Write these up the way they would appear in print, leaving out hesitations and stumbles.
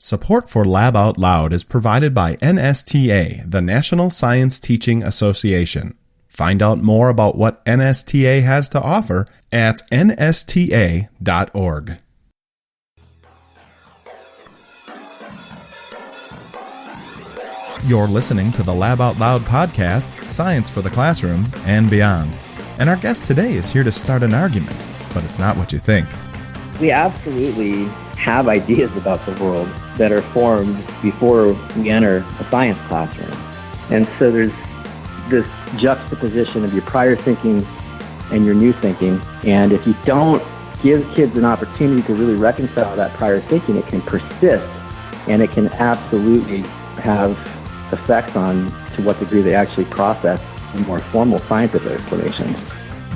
Support for Lab Out Loud is provided by NSTA, the National Science Teaching Association. Find out more about what NSTA has to offer at nsta.org. You're listening to the Lab Out Loud podcast, Science for the Classroom and beyond. And our guest today is here to start an argument, but it's not what you think. We absolutely have ideas about the world that are formed before we enter a science classroom. And so there's this juxtaposition of your prior thinking and your new thinking. And if you don't give kids an opportunity to really reconcile that prior thinking, it can persist and it can absolutely have effects on to what degree they actually process more formal scientific explanations.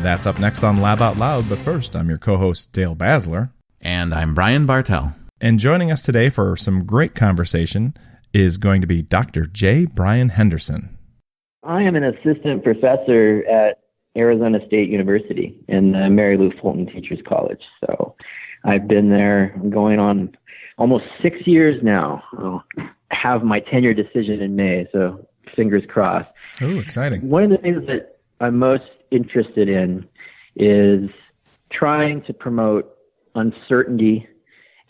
That's up next on Lab Out Loud, but first, I'm your co-host, Dale Basler. And I'm Bryan Bartel. And joining us today for some great conversation is going to be Dr. J. Bryan Henderson. I am an assistant professor at Arizona State University in the Mary Lou Fulton Teachers College. So I've been there going on almost 6 years now. I'll have my tenure decision in May, so fingers crossed. Oh, exciting. One of the things that I'm most interested in is trying to promote uncertainty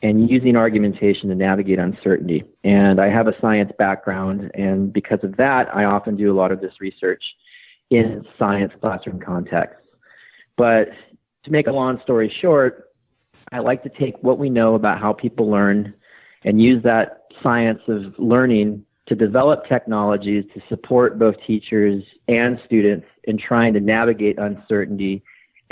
and using argumentation to navigate uncertainty. And I have a science background, and because of that, I often do a lot of this research in science classroom contexts. But to make a long story short, I like to take what we know about how people learn and use that science of learning to develop technologies to support both teachers and students in trying to navigate uncertainty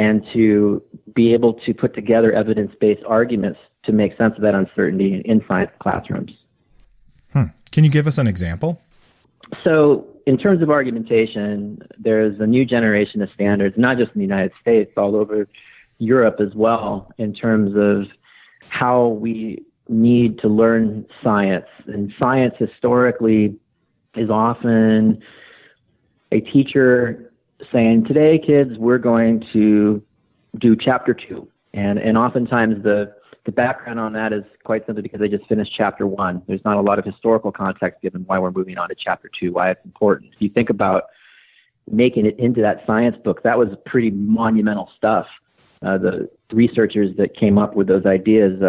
and to be able to put together evidence-based arguments to make sense of that uncertainty in science classrooms. Can you give us an example? So in terms of argumentation, there's a new generation of standards, not just in the United States, all over Europe as well, in terms of how we need to learn science. And science historically is often a teacher saying, today, kids, we're going to do chapter 2. And oftentimes the background on that is quite simply because they just finished chapter 1. There's not a lot of historical context given why we're moving on to chapter 2, why it's important. If you think about making it into that science book, that was pretty monumental stuff. The researchers that came up with those ideas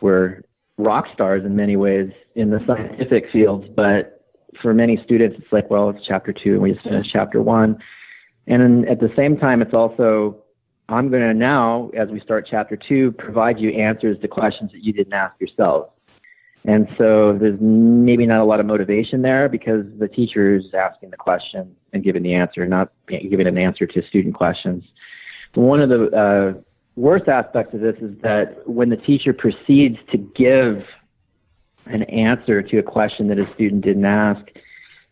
were rock stars in many ways in the scientific fields, but for many students, it's like, well, it's chapter 2 and we just finished chapter 1. And at the same time, it's also, I'm going to now, as we start chapter 2, provide you answers to questions that you didn't ask yourself. And so there's maybe not a lot of motivation there because the teacher is asking the question and giving the answer, not giving an answer to student questions. But one of the worst aspects of this is that when the teacher proceeds to give an answer to a question that a student didn't ask,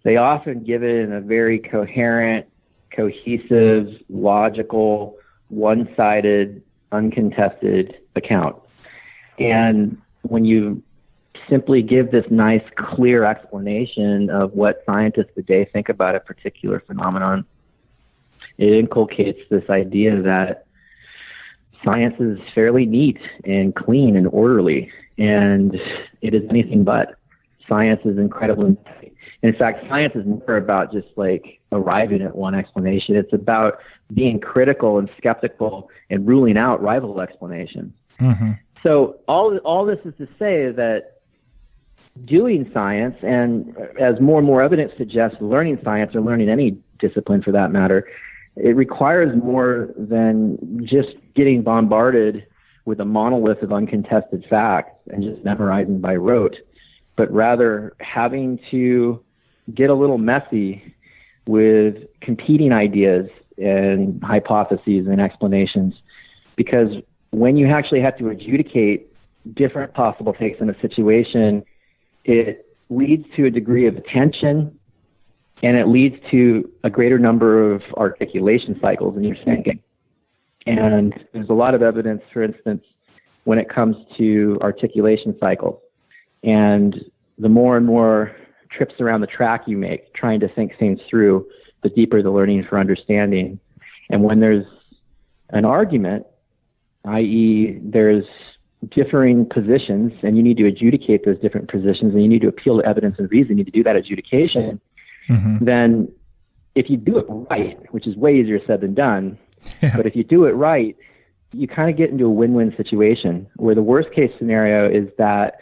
they often give it in a very coherent, cohesive, logical, one-sided, uncontested account. And when you simply give this nice, clear explanation of what scientists today think about a particular phenomenon, it inculcates this idea that science is fairly neat and clean and orderly, and it is anything but. Science is incredibly messy. In fact, science is more about just like arriving at one explanation. It's about being critical and skeptical and ruling out rival explanations. Mm-hmm. So all this is to say that doing science, and as more and more evidence suggests, learning science or learning any discipline for that matter, it requires more than just getting bombarded with a monolith of uncontested facts and just memorizing by rote, but rather having to get a little messy with competing ideas and hypotheses and explanations, because when you actually have to adjudicate different possible takes in a situation, it leads to a degree of attention, and it leads to a greater number of articulation cycles in your thinking. And there's a lot of evidence, for instance, when it comes to articulation cycles. And the more and more trips around the track you make, trying to think things through, the deeper the learning for understanding. And when there's an argument, i.e. there's differing positions, and you need to adjudicate those different positions, and you need to appeal to evidence and reasoning to do that adjudication, then if you do it right, which is way easier said than done, but if you do it right, you kind of get into a win-win situation where the worst case scenario is that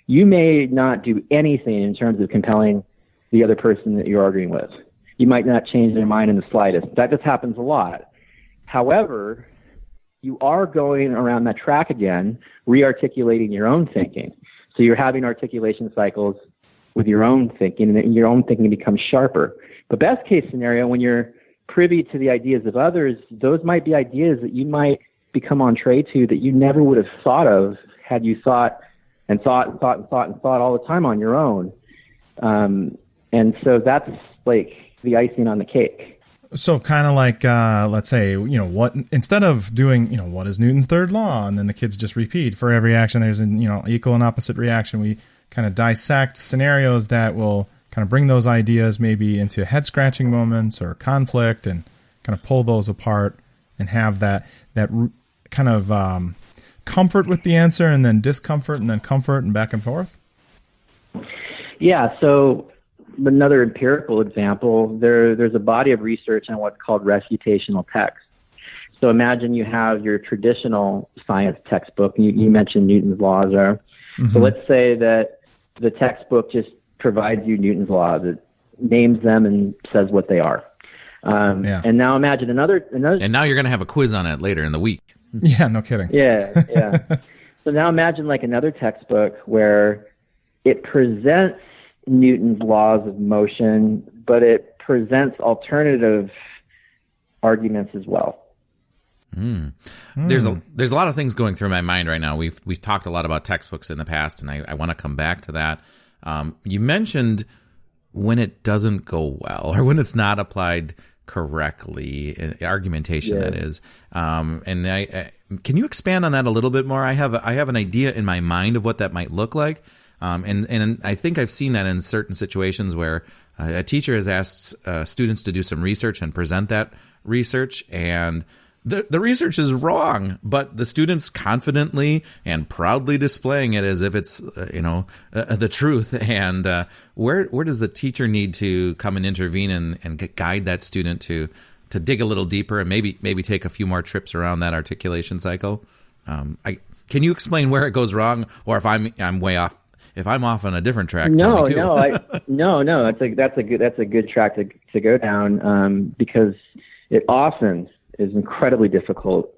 you may not do anything in terms of compelling the other person that you're arguing with. You might not change their mind in the slightest. That just happens a lot. However, you are going around that track again, re-articulating your own thinking. So you're having articulation cycles with your own thinking, and your own thinking becomes sharper. But best case scenario, when you're privy to the ideas of others, those might be ideas that you might become entree to that you never would have thought of had you thought all the time on your own. And so that's like the icing on the cake. So kind of like, let's say, what, instead of doing, what is Newton's third law? And then the kids just repeat for every action, there's an, equal and opposite reaction. We kind of dissect scenarios that will kind of bring those ideas maybe into head scratching moments or conflict, and kind of pull those apart and have that kind of comfort with the answer, and then discomfort, and then comfort, and back and forth. Yeah. So another empirical example, there's a body of research on what's called refutational text. So imagine you have your traditional science textbook. You mentioned Newton's laws there. So let's say that the textbook just provides you Newton's laws. It names them and says what they are. And now imagine another. And now you're going to have a quiz on it later in the week. Yeah, no kidding. Yeah. So now imagine like another textbook where it presents Newton's laws of motion, but it presents alternative arguments as well. There's a lot of things going through my mind right now. We've talked a lot about textbooks in the past, and I want to come back to that. You mentioned when it doesn't go well, or when it's not applied correctly, argumentation, that is. And I can you expand on that a little bit more? I have an idea in my mind of what that might look like. And I think I've seen that in certain situations where a teacher has asked students to do some research and present that research, and the research is wrong, but the students confidently and proudly displaying it as if it's the truth. And where does the teacher need to come and intervene and guide that student to dig a little deeper and maybe take a few more trips around that articulation cycle? Can you explain where it goes wrong, or if I'm way off? If I'm off on a different track, no. No. That's a good track to go down, because it often is incredibly difficult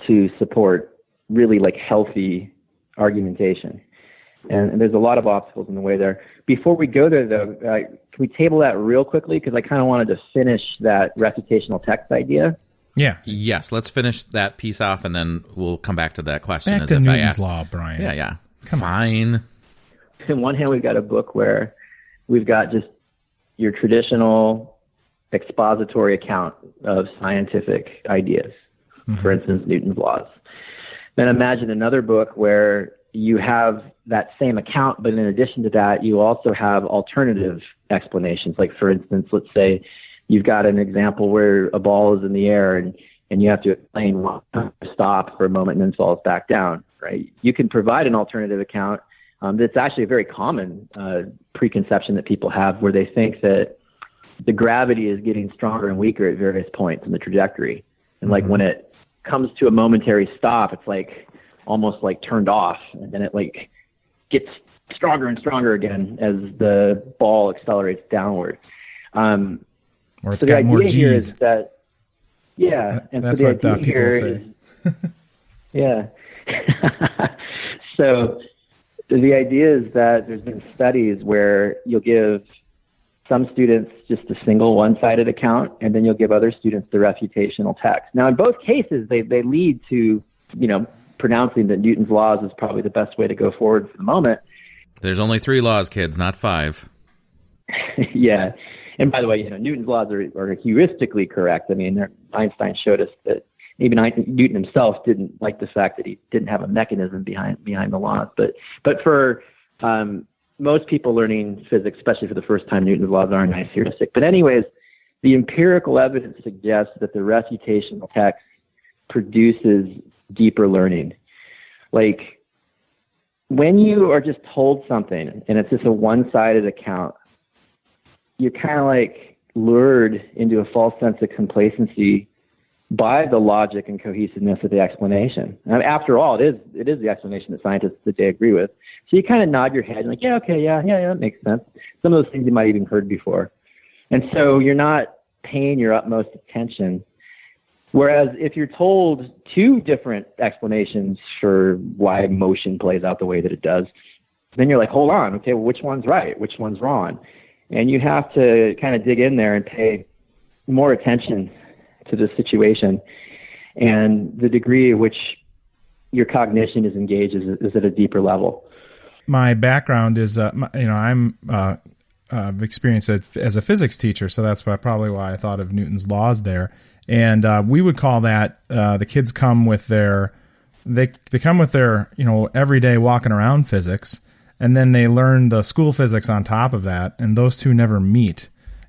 to support really like healthy argumentation, and there's a lot of obstacles in the way there. Before we go there, though, can we table that real quickly, because I kind of wanted to finish that refutational text idea. Yeah. Yes. Let's finish that piece off, and then we'll come back to that question. Back as to if Newton's I asked. law, Brian. Yeah. Fine. On one hand, we've got a book where we've got just your traditional expository account of scientific ideas, for instance, Newton's laws. Then imagine another book where you have that same account, but in addition to that, you also have alternative explanations. Like, for instance, let's say you've got an example where a ball is in the air and you have to explain why to stop for a moment and then falls back down, right? You can provide an alternative account. That's actually a very common preconception that people have, where they think that the gravity is getting stronger and weaker at various points in the trajectory. And like when it comes to a momentary stop, it's like almost like turned off, and then it like gets stronger and stronger again as the ball accelerates downward. Or it's so got more G's. Here is that, and that's so what people say. Yeah. So the idea is that there's been studies where you'll give some students just a single one-sided account, and then you'll give other students the refutational text. Now, in both cases, they lead to, pronouncing that Newton's laws is probably the best way to go forward for the moment. There's only 3 laws, kids, not 5. Yeah. And by the way, Newton's laws are heuristically correct. I mean, Einstein showed us that even Newton himself didn't like the fact that he didn't have a mechanism behind the laws. But for most people learning physics, especially for the first time, Newton's laws are a nice heuristic. But anyways, the empirical evidence suggests that the refutational text produces deeper learning. Like, when you are just told something and it's just a one-sided account, you're kind of like lured into a false sense of complacency by the logic and cohesiveness of the explanation. And after all, it is the explanation that scientists today agree with. So you kind of nod your head and like, yeah, okay, yeah, that makes sense. Some of those things you might have even heard before. And so you're not paying your utmost attention. Whereas if you're told two different explanations for why motion plays out the way that it does, then you're like, hold on, okay, well, which one's right? Which one's wrong? And you have to kind of dig in there and pay more attention to the situation, and the degree at which your cognition is engaged is at a deeper level. My background is, I've experienced it as a physics teacher, so that's probably why I thought of Newton's laws there. And we would call that the kids come with their everyday walking around physics, and then they learn the school physics on top of that, and those two never meet.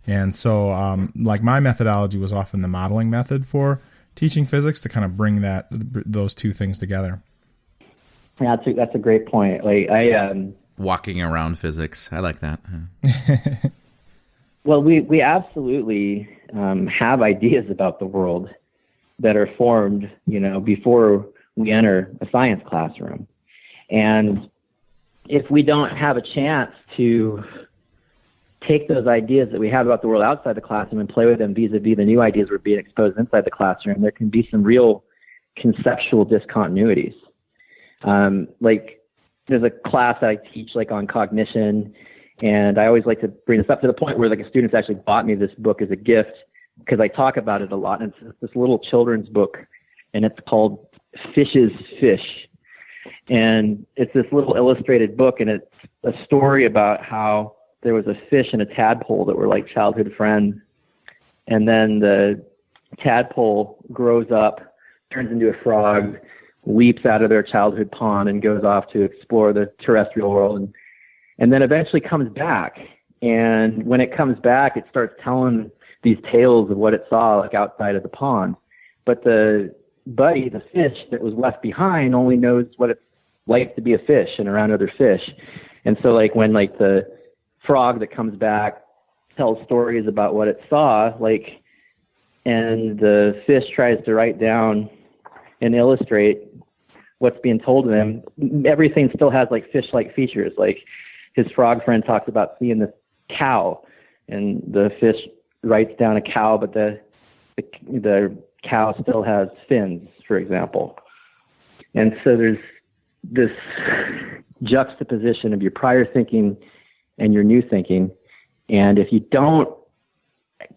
And so, like my methodology was often the modeling method for teaching physics to kind of bring those two things together. Yeah, that's a great point. Like walking around physics, I like that. Well, we absolutely have ideas about the world that are formed, before we enter a science classroom, and if we don't have a chance to take those ideas that we have about the world outside the classroom and play with them vis-a-vis the new ideas we're being exposed inside the classroom, there can be some real conceptual discontinuities. Like there's a class that I teach like on cognition, and I always like to bring this up to the point where like a student's actually bought me this book as a gift because I talk about it a lot. And it's this little children's book, and it's called Fish's Fish. And it's this little illustrated book, and it's a story about how there was a fish and a tadpole that were like childhood friends. And then the tadpole grows up, turns into a frog, leaps out of their childhood pond and goes off to explore the terrestrial world. And then eventually comes back. And when it comes back, it starts telling these tales of what it saw like outside of the pond. But the buddy, the fish that was left behind, only knows what it's like to be a fish and around other fish. And so like when like the frog that comes back tells stories about what it saw, like, and the fish tries to write down and illustrate what's being told to them, everything still has like fish-like features. Like his frog friend talks about seeing this cow, and the fish writes down a cow, but the cow still has fins, for example. And so there's this juxtaposition of your prior thinking and your new thinking. And if you don't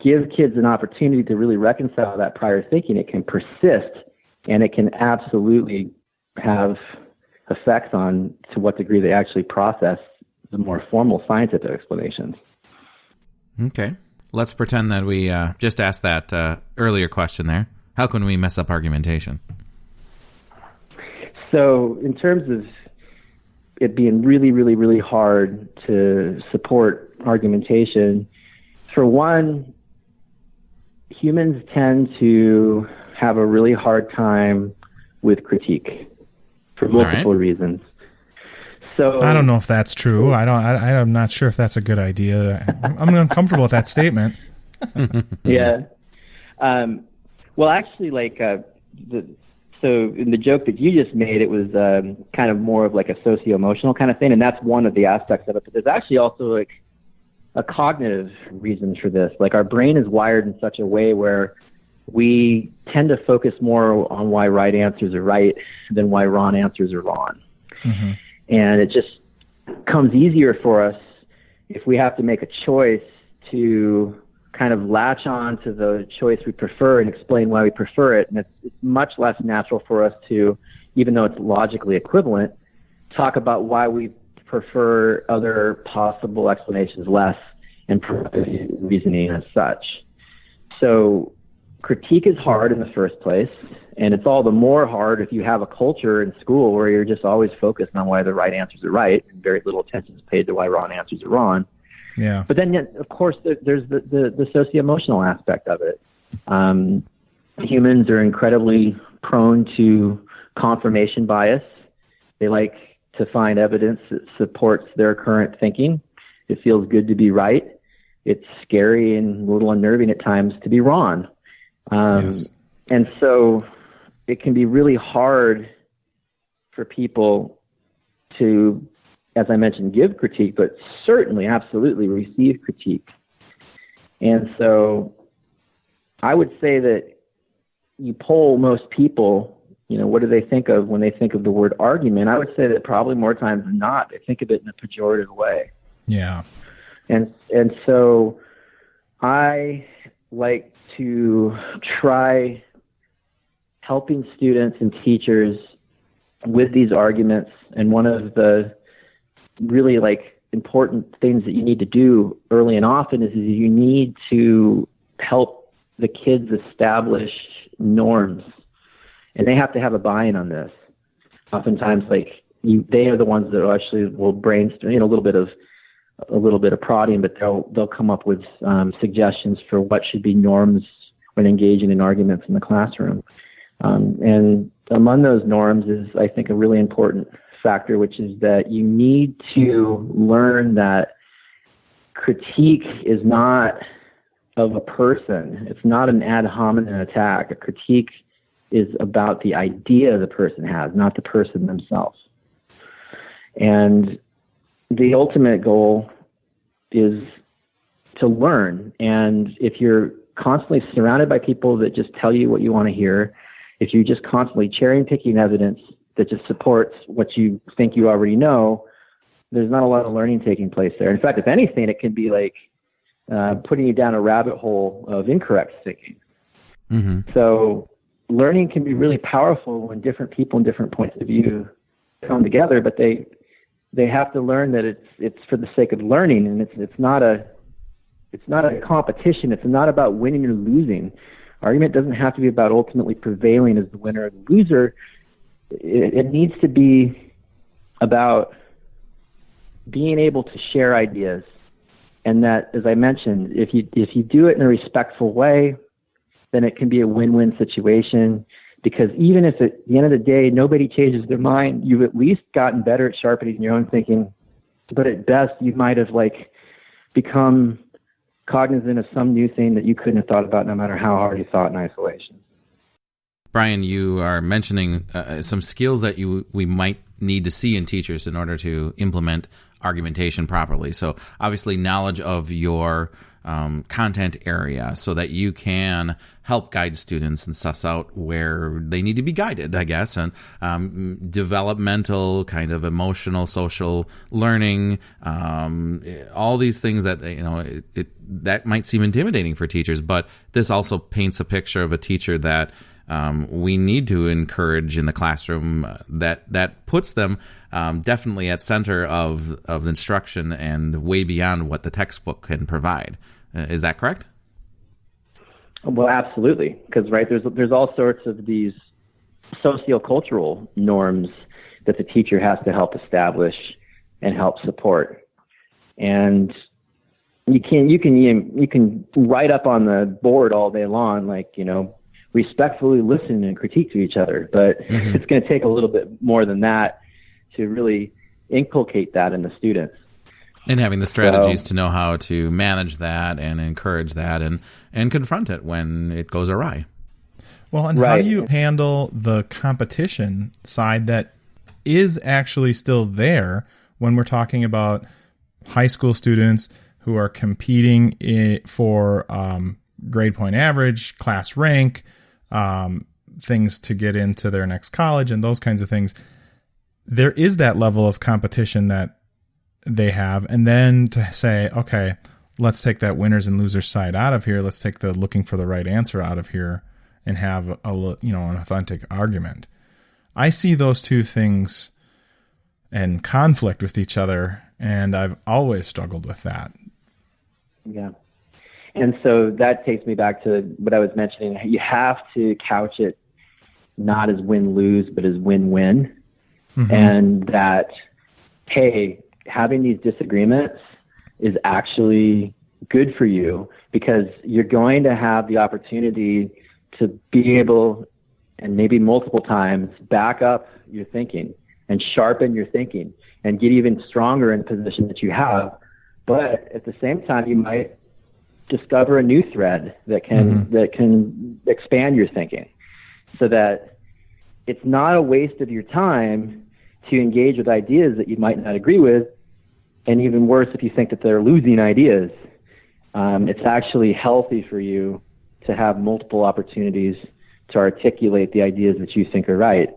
give kids an opportunity to really reconcile that prior thinking, it can persist, and it can absolutely have effects on to what degree they actually process the more formal scientific explanations. Okay. Let's pretend that we just asked that earlier question there. How can we mess up argumentation? So in terms of it being really, really, really hard to support argumentation, for one, humans tend to have a really hard time with critique for multiple reasons. So I don't know if that's true. I'm not sure if that's a good idea. I'm uncomfortable with that statement. Yeah. Well, actually, like so in the joke that you just made, it was kind of more of like a socio-emotional kind of thing, and that's one of the aspects of it. But there's actually also like a cognitive reason for this. Like our brain is wired in such a way where we tend to focus more on why right answers are right than why wrong answers are wrong. Mm-hmm. And it just comes easier for us if we have to make a choice to kind of latch on to the choice we prefer and explain why we prefer it. And it's much less natural for us to, even though it's logically equivalent, talk about why we prefer other possible explanations less and reasoning as such. So critique is hard in the first place, and it's all the more hard if you have a culture in school where you're just always focused on why the right answers are right and very little attention is paid to why wrong answers are wrong. Yeah. But then, of course, there's the socio-emotional aspect of it. Humans are incredibly prone to confirmation bias. They like to find evidence that supports their current thinking. It feels good to be right. It's scary and a little unnerving at times to be wrong. Yes. And so it can be really hard for people to, as I mentioned, give critique, but certainly, absolutely receive critique. And so I would say that you poll most people, what do they think of when they think of the word argument? I would say that probably more times than not, they think of it in a pejorative way. Yeah. And so I like to try helping students and teachers with these arguments. And one of the really important things that you need to do early and often is you need to help the kids establish norms. And they have to have a buy-in on this. Oftentimes, they are the ones that actually will brainstorm, a little bit of prodding, but they'll come up with suggestions for what should be norms when engaging in arguments in the classroom. And among those norms is, I think, a really important factor, which is that you need to learn that critique is not of a person. It's not an ad hominem attack. A critique is about the idea the person has, not the person themselves. And the ultimate goal is to learn. And if you're constantly surrounded by people that just tell you what you want to hear, if you're just constantly cherry picking evidence that just supports what you think you already know, there's not a lot of learning taking place there. In fact, if anything, it can be like putting you down a rabbit hole of incorrect thinking. Mm-hmm. So learning can be really powerful when different people and different points of view come together, but they have to learn that it's for the sake of learning, and it's not a competition. It's not about winning or losing. Argument doesn't have to be about ultimately prevailing as the winner or the loser. It needs to be about being able to share ideas, and that, as I mentioned, if you do it in a respectful way, then it can be a win-win situation. Because even if at the end of the day nobody changes their mind, you've at least gotten better at sharpening your own thinking. But at best, you might have become cognizant of some new thing that you couldn't have thought about no matter how hard you thought in isolation. Brian, you are mentioning some skills that we might need to see in teachers in order to implement argumentation properly. So obviously knowledge of your content area so that you can help guide students and suss out where they need to be guided, I guess, and developmental, kind of emotional, social learning, all these things that, that might seem intimidating for teachers, but this also paints a picture of a teacher that we need to encourage in the classroom, that puts them definitely at center of instruction and way beyond what the textbook can provide. Is that correct? Well, absolutely, because there's all sorts of these sociocultural norms that the teacher has to help establish and help support, and you can write up on the board all day long, respectfully listen and critique to each other, but mm-hmm. It's going to take a little bit more than that to really inculcate that in the students. And having the strategies to know how to manage that and encourage that and confront it when it goes awry. Well, and How do you handle the competition side that is actually still there when we're talking about high school students who are competing for grade point average, class rank, things to get into their next college and those kinds of things? There is that level of competition that they have, and then to say, okay, let's take that winners and losers side out of here. Let's take the looking for the right answer out of here and have an authentic argument. I see those two things in conflict with each other, and I've always struggled with that. Yeah. And so that takes me back to what I was mentioning. You have to couch it not as win-lose, but as win-win. Mm-hmm. And that, hey, having these disagreements is actually good for you because you're going to have the opportunity to be able, and maybe multiple times, back up your thinking and sharpen your thinking and get even stronger in the position that you have. But at the same time, you might discover a new thread that can expand your thinking, so that it's not a waste of your time to engage with ideas that you might not agree with. And even worse, if you think that they're losing ideas, it's actually healthy for you to have multiple opportunities to articulate the ideas that you think are right.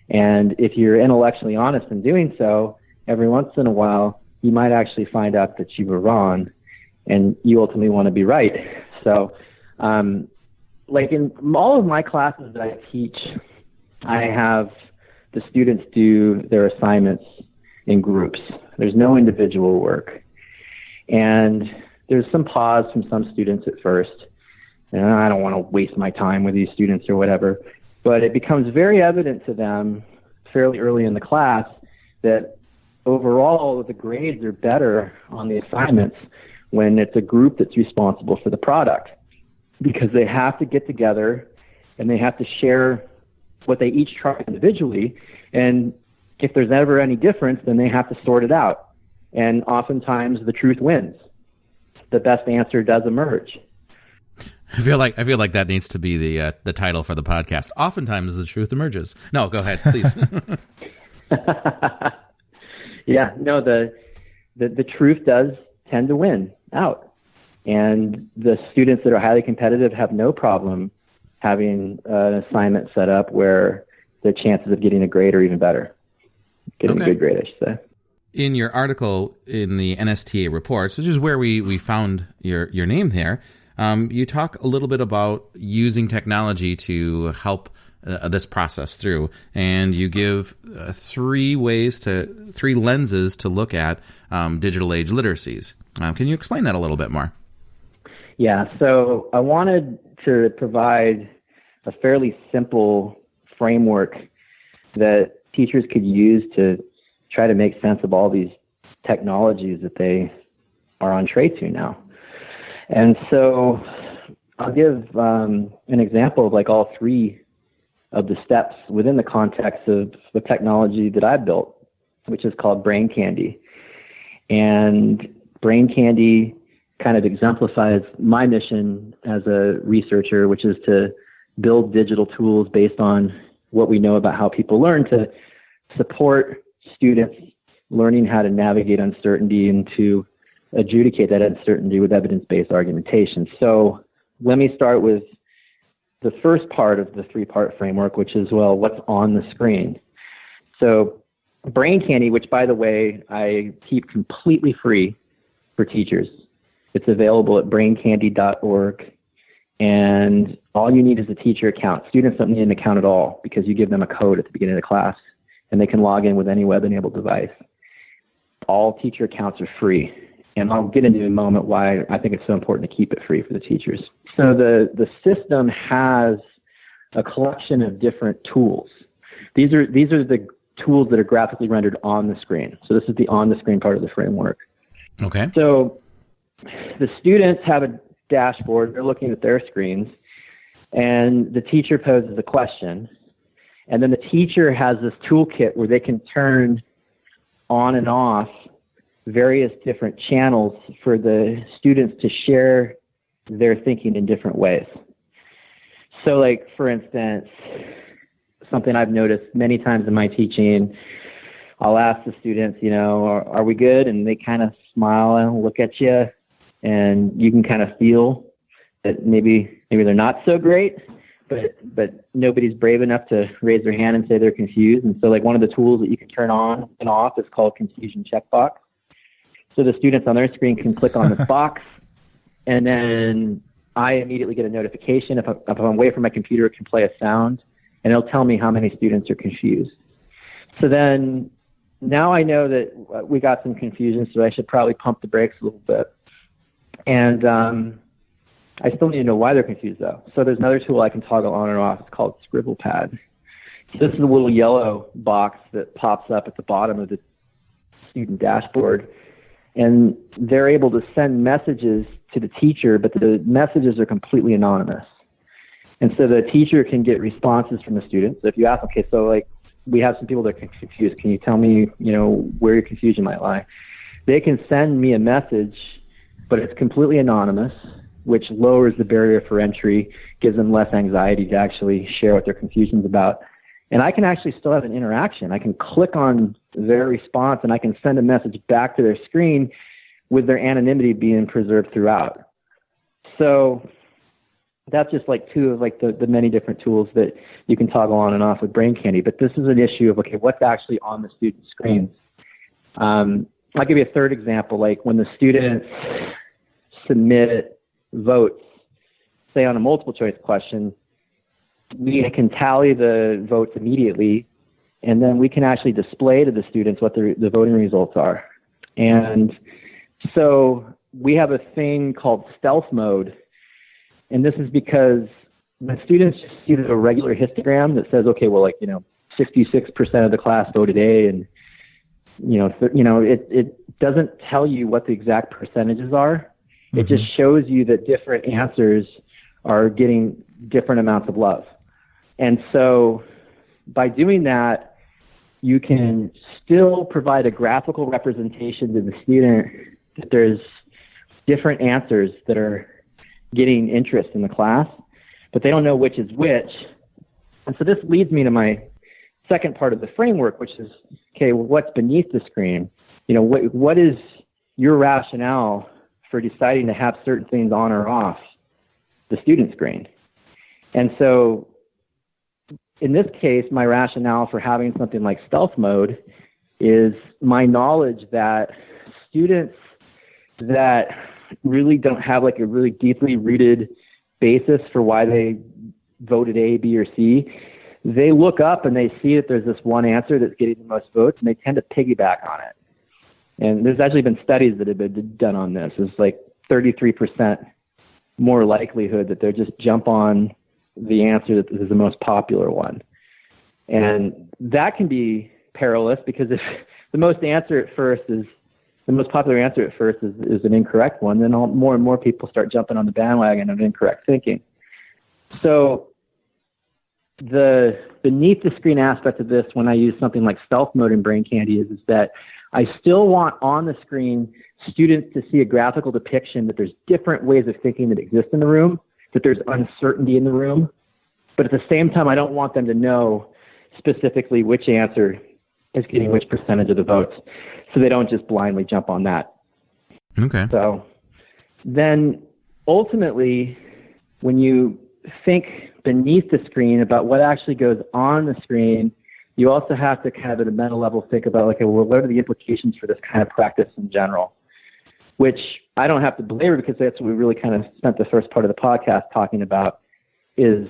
And if you're intellectually honest in doing so, every once in a while, you might actually find out that you were wrong, and you ultimately want to be right. So, like in all of my classes that I teach, I have the students do their assignments in groups. There's no individual work. And there's some pause from some students at first. And I don't want to waste my time with these students or whatever. But it becomes very evident to them fairly early in the class that overall the grades are better on the assignments when it's a group that's responsible for the product, because they have to get together and they have to share what they each try individually. And if there's ever any difference, then they have to sort it out. And oftentimes the truth wins. The best answer does emerge. I feel like that needs to be the title for the podcast. Oftentimes the truth emerges. No, go ahead, please. Yeah, no, the truth does tend to win out. And the students that are highly competitive have no problem having an assignment set up where the chances of getting a grade are even better. Getting a good grade, I should say. In your article in the NSTA reports, which is where we found your name there, you talk a little bit about using technology to help this process through, and you give three lenses to look at digital age literacies. Can you explain that a little bit more? Yeah, so I wanted to provide a fairly simple framework that teachers could use to try to make sense of all these technologies that they are entree to now. And so I'll give an example of like all three of the steps within the context of the technology that I built, which is called Braincandy. And Braincandy kind of exemplifies my mission as a researcher, which is to build digital tools based on what we know about how people learn to support students learning how to navigate uncertainty and to adjudicate that uncertainty with evidence-based argumentation. So let me start with the first part of the three-part framework, which is, well, what's on the screen? So Braincandy, which, by the way, I keep completely free for teachers. It's available at braincandy.org, and all you need is a teacher account. Students don't need an account at all because you give them a code at the beginning of the class, and they can log in with any web-enabled device. All teacher accounts are free, and I'll get into in a moment why I think it's so important to keep it free for the teachers. So the system has a collection of different tools. These are the tools that are graphically rendered on the screen. So this is the on-the-screen part of the framework. Okay. So the students have a dashboard. They're looking at their screens, and the teacher poses a question. And then the teacher has this toolkit where they can turn on and off various different channels for the students to share their thinking in different ways. So, like, for instance, something I've noticed many times in my teaching, I'll ask the students, are we good? And they kind of smile and look at you, and you can kind of feel that maybe they're not so great, but nobody's brave enough to raise their hand and say they're confused. And so, like, one of the tools that you can turn on and off is called confusion checkbox. So the students on their screen can click on this box, and then I immediately get a notification. If I'm away from my computer, it can play a sound, and it'll tell me how many students are confused. So then now I know that we got some confusion, so I should probably pump the brakes a little bit. And I still need to know why they're confused, though. So there's another tool I can toggle on and off. It's called Scribble Pad. So this is a little yellow box that pops up at the bottom of the student dashboard. And they're able to send messages to the teacher, but the messages are completely anonymous. And so the teacher can get responses from the students. So if you ask, okay, so like we have some people that are confused. Can you tell me, where your confusion might lie? They can send me a message, but it's completely anonymous, which lowers the barrier for entry, gives them less anxiety to actually share what their confusion's about. And I can actually still have an interaction. I can click on their response and I can send a message back to their screen with their anonymity being preserved throughout. So that's just like two of like the many different tools that you can toggle on and off with Braincandy. But this is an issue of, okay, what's actually on the student screens? I'll give you a third example. Like when the students submit votes, say on a multiple choice question, we can tally the votes immediately, and then we can actually display to the students what the voting results are. And so we have a thing called stealth mode, and this is because when students just see a regular histogram that says, okay, well, 66% of the class voted A, and it doesn't tell you what the exact percentages are. Mm-hmm. It just shows you that different answers are getting different amounts of love. And so by doing that, you can still provide a graphical representation to the student that there's different answers that are getting interest in the class, but they don't know which is which. And so this leads me to my second part of the framework, which is, okay, well, what's beneath the screen? What is your rationale for deciding to have certain things on or off the student screen? And so in this case, my rationale for having something like stealth mode is my knowledge that students that really don't have like a really deeply rooted basis for why they voted A, B, or C, they look up and they see that there's this one answer that's getting the most votes, and they tend to piggyback on it. And there's actually been studies that have been done on this. It's like 33% more likelihood that they'll just jump on the answer that is the most popular one. And that can be perilous, because if the most popular answer at first is an incorrect one, then more and more people start jumping on the bandwagon of incorrect thinking. So the beneath the screen aspect of this, when I use something like stealth mode in Braincandy, is that I still want on the screen students to see a graphical depiction that there's different ways of thinking that exist in the room, that there's uncertainty in the room. But at the same time, I don't want them to know specifically which answer is getting which percentage of the votes, so they don't just blindly jump on that. Okay. So then ultimately, when you think beneath the screen about what actually goes on the screen, you also have to kind of at a mental level think about, like, well, what are the implications for this kind of practice in general? Which I don't have to belabor, because that's what we really kind of spent the first part of the podcast talking about, is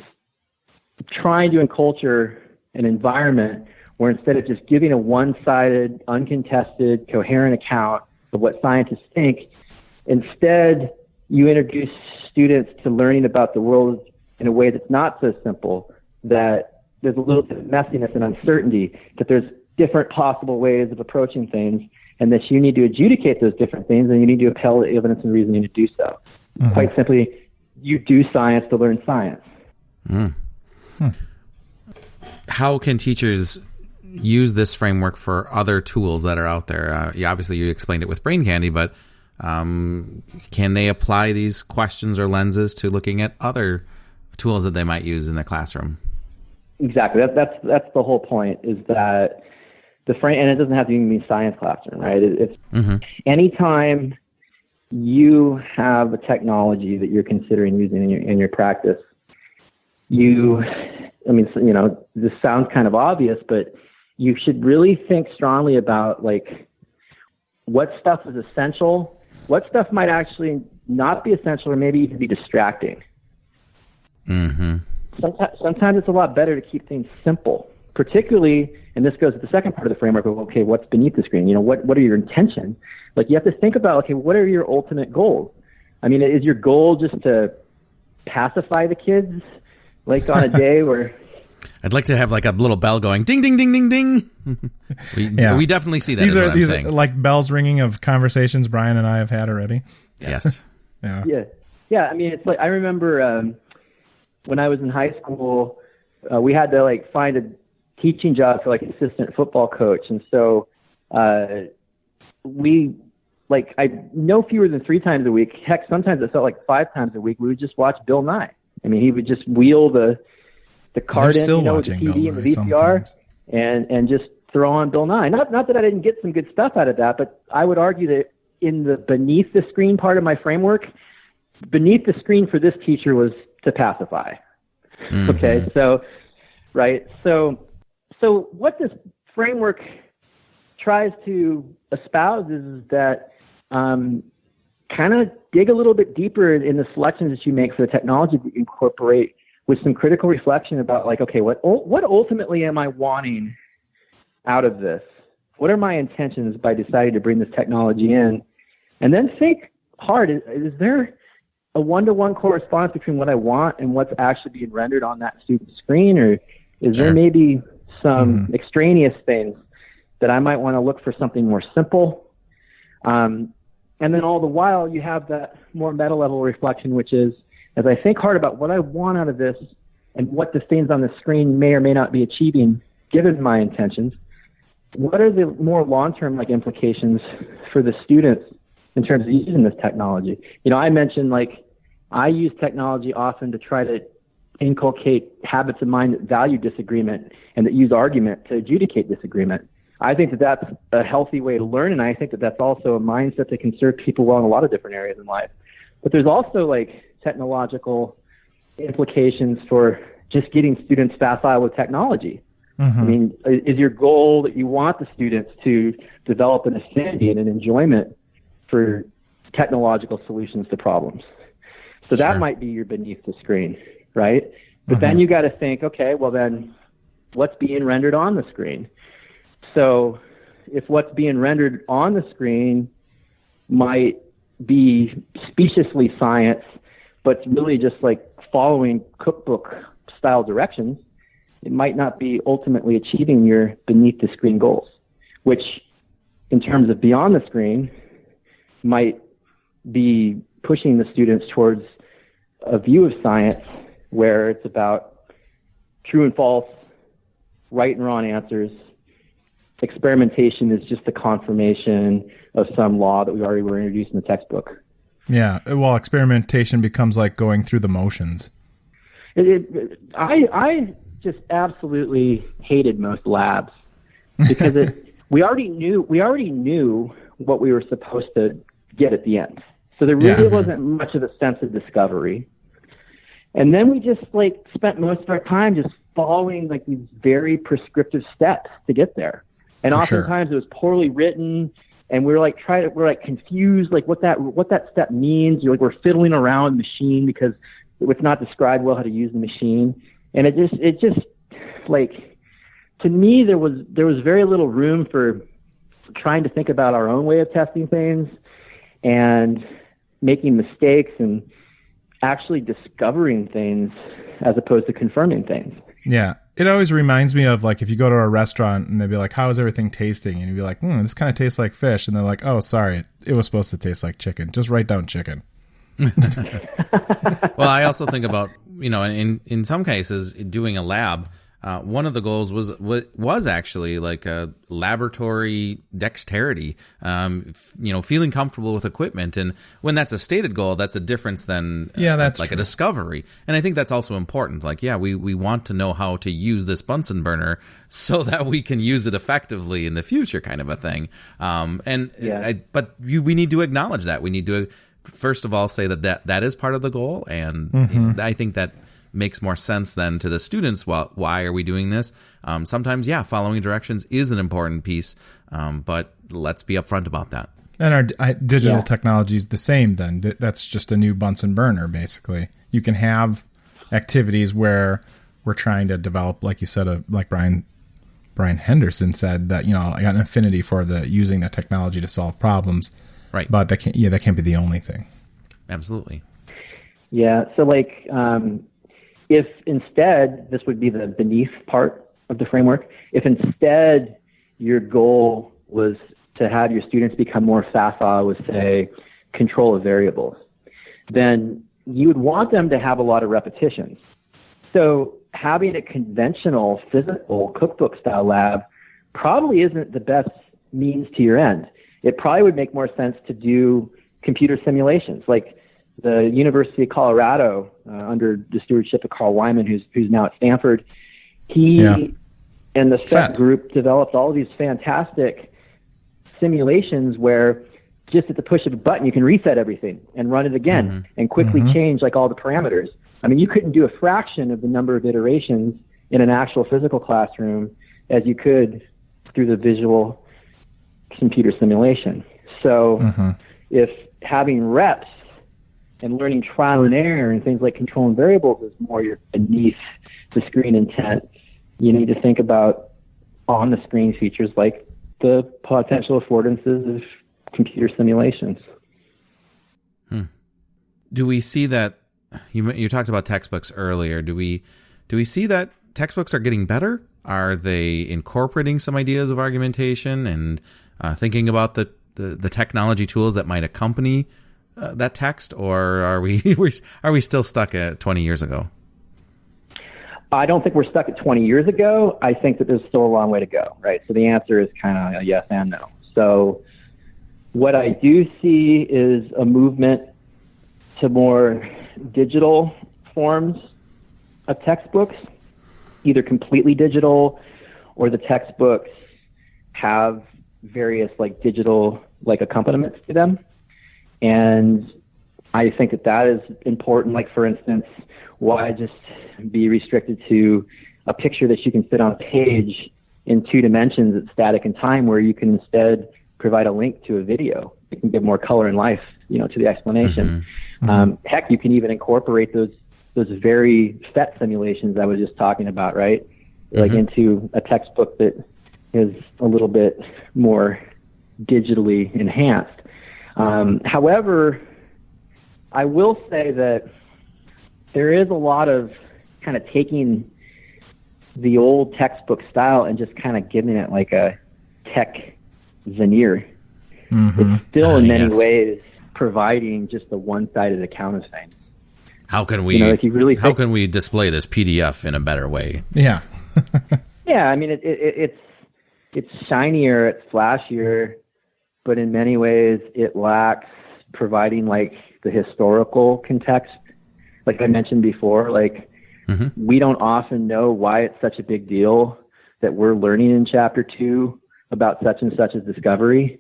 trying to enculture an environment where instead of just giving a one-sided, uncontested, coherent account of what scientists think, instead you introduce students to learning about the world in a way that's not so simple, that there's a little bit of messiness and uncertainty, that there's different possible ways of approaching things, and that you need to adjudicate those different things, and you need to appel evidence and reasoning to do so. Mm-hmm. Quite simply, you do science to learn science. Mm. How can teachers use this framework for other tools that are out there? Obviously, you explained it with Braincandy, but can they apply these questions or lenses to looking at other tools that they might use in the classroom? Exactly. That's the whole point, is that and it doesn't have to even be science classroom, right? It's mm-hmm. Anytime you have a technology that you're considering using in your practice, this sounds kind of obvious, but you should really think strongly about, like, what stuff is essential, what stuff might actually not be essential, or maybe even be distracting. Mm-hmm. Sometimes it's a lot better to keep things simple, particularly, and this goes to the second part of the framework of, okay, what's beneath the screen? What are your intentions? Like, you have to think about, okay, what are your ultimate goals? I mean, is your goal just to pacify the kids, like on a day where... I'd like to have like a little bell going, ding, ding, ding, ding, ding. We definitely see that. These are like bells ringing of conversations Bryan and I have had already. Yes. Yeah. I mean, it's like, I remember when I was in high school, we had to like find a teaching job for like assistant football coach. And so we, like, no fewer than 3 times a week, heck, sometimes it felt like 5 times a week, we would just watch Bill Nye. I mean, he would just wheel the card in, with the TV and the VCR and just throw on Bill Nye. Not that I didn't get some good stuff out of that, but I would argue that in the beneath the screen part of my framework, beneath the screen for this teacher was to pacify. Mm-hmm. Okay. So, right. So what this framework tries to espouse is that, kind of dig a little bit deeper in the selections that you make for the technology that you incorporate, with some critical reflection about, like, okay, what ultimately am I wanting out of this? What are my intentions by deciding to bring this technology in? And then think hard, is there a one-to-one correspondence between what I want and what's actually being rendered on that student's screen? Or is there maybe some extraneous things that I might want to look for something more simple? And then all the while you have that more meta level reflection, which is, as I think hard about what I want out of this and what the things on the screen may or may not be achieving, given my intentions, what are the more long-term like implications for the students in terms of using this technology? I mentioned, like, I use technology often to try to inculcate habits of mind that value disagreement and that use argument to adjudicate disagreement. I think that that's a healthy way to learn, and I think that that's also a mindset that can serve people well in a lot of different areas in life. But there's also, like, technological implications for just getting students facile with technology. Mm-hmm. I mean, is your goal that you want the students to develop an affinity and an enjoyment for technological solutions to problems? So that might be your beneath the screen, right? But then you got to think, okay, well then what's being rendered on the screen? So if what's being rendered on the screen might be speciously science, but it's really just like following cookbook style directions, it might not be ultimately achieving your beneath the screen goals, which in terms of beyond the screen might be pushing the students towards a view of science where it's about true and false, right and wrong answers. Experimentation is just the confirmation of some law that we already were introduced in the textbook. Yeah, well, experimentation becomes like going through the motions. I just absolutely hated most labs because we already knew what we were supposed to get at the end. So there really wasn't much of a sense of discovery. And then we just like spent most of our time just following like these very prescriptive steps to get there. And oftentimes it was poorly written, and we're confused, like what that step means. Like we're fiddling around the machine because it's not described well how to use the machine. And it just like, to me, there was very little room for trying to think about our own way of testing things and making mistakes and actually discovering things as opposed to confirming things. Yeah. It always reminds me of, like, if you go to a restaurant and they'd be like, how is everything tasting? And you'd be like, this kind of tastes like fish. And they're like, oh, sorry, it was supposed to taste like chicken. Just write down chicken. Well, I also think about, in some cases, doing a lab, one of the goals was actually like a laboratory dexterity, feeling comfortable with equipment. And when that's a stated goal, that's a difference than that's like true. A discovery. And I think that's also important. Like, we want to know how to use this Bunsen burner so that we can use it effectively in the future, kind of a thing. But we need to acknowledge that. We need to, first of all, say that is part of the goal. And I think that makes more sense then to the students. Well, why are we doing this? Sometimes, following directions is an important piece, but let's be upfront about that. And our digital technology is the same then. That's just a new Bunsen burner, basically. You can have activities where we're trying to develop, like you said, like Bryan Henderson said, that, I got an affinity for using the technology to solve problems. Right. But that can't be the only thing. Absolutely. Yeah. So like, if instead, this would be the beneath part of the framework, if instead your goal was to have your students become more facile with, say, control of variables, then you would want them to have a lot of repetitions. So having a conventional physical cookbook style lab probably isn't the best means to your end. It probably would make more sense to do computer simulations, like the University of Colorado, under the stewardship of Carl Wyman, who's now at Stanford. He and the FET group developed all of these fantastic simulations where just at the push of a button, you can reset everything and run it again and quickly change like all the parameters. I mean, you couldn't do a fraction of the number of iterations in an actual physical classroom as you could through the visual computer simulation. So if having reps and learning trial and error and things like control and variables is more your beneath the screen intent, you need to think about on-the-screen features like the potential affordances of computer simulations. Do we see that, you talked about textbooks earlier, do we see that textbooks are getting better? Are they incorporating some ideas of argumentation and thinking about the technology tools that might accompany that text, or are we still stuck at 20 years ago? I don't think we're stuck at 20 years ago. I think that there's still a long way to go, right? So the answer is kind of a yes and no. So what I do see is a movement to more digital forms of textbooks, either completely digital or the textbooks have various like digital like accompaniments to them. And I think that is important. Like, for instance, why just be restricted to a picture that you can fit on a page in 2 dimensions at static and time, where you can instead provide a link to a video? It can give more color and life, to the explanation. Heck, you can even incorporate those very FET simulations I was just talking about, right? Like into a textbook that is a little bit more digitally enhanced. However, I will say that there is a lot of kind of taking the old textbook style and just kind of giving it like a tech veneer. It's still in many ways providing just the one-sided account of things. How can we if you really how can we display this PDF in a better way? Yeah. Yeah, I mean it's shinier, it's flashier, but in many ways it lacks providing like the historical context. Like I mentioned before, like we don't often know why it's such a big deal that we're learning in chapter 2 about such and such a discovery.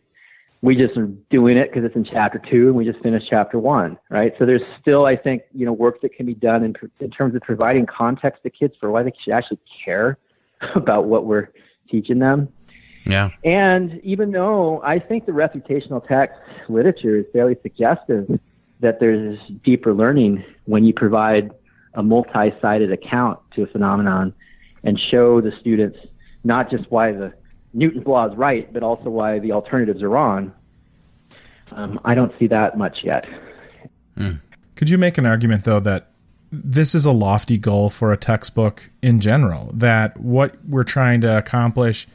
We just are doing it because it's in chapter 2 and we just finished chapter 1, right? So there's still, I think, work that can be done in terms of providing context to kids for why they should actually care about what we're teaching them. Yeah. And even though I think the reputational text literature is fairly suggestive that there's deeper learning when you provide a multi-sided account to a phenomenon and show the students not just why the Newton's law is right, but also why the alternatives are wrong. I don't see that much yet. Could you make an argument, though, that this is a lofty goal for a textbook in general, that what we're trying to accomplish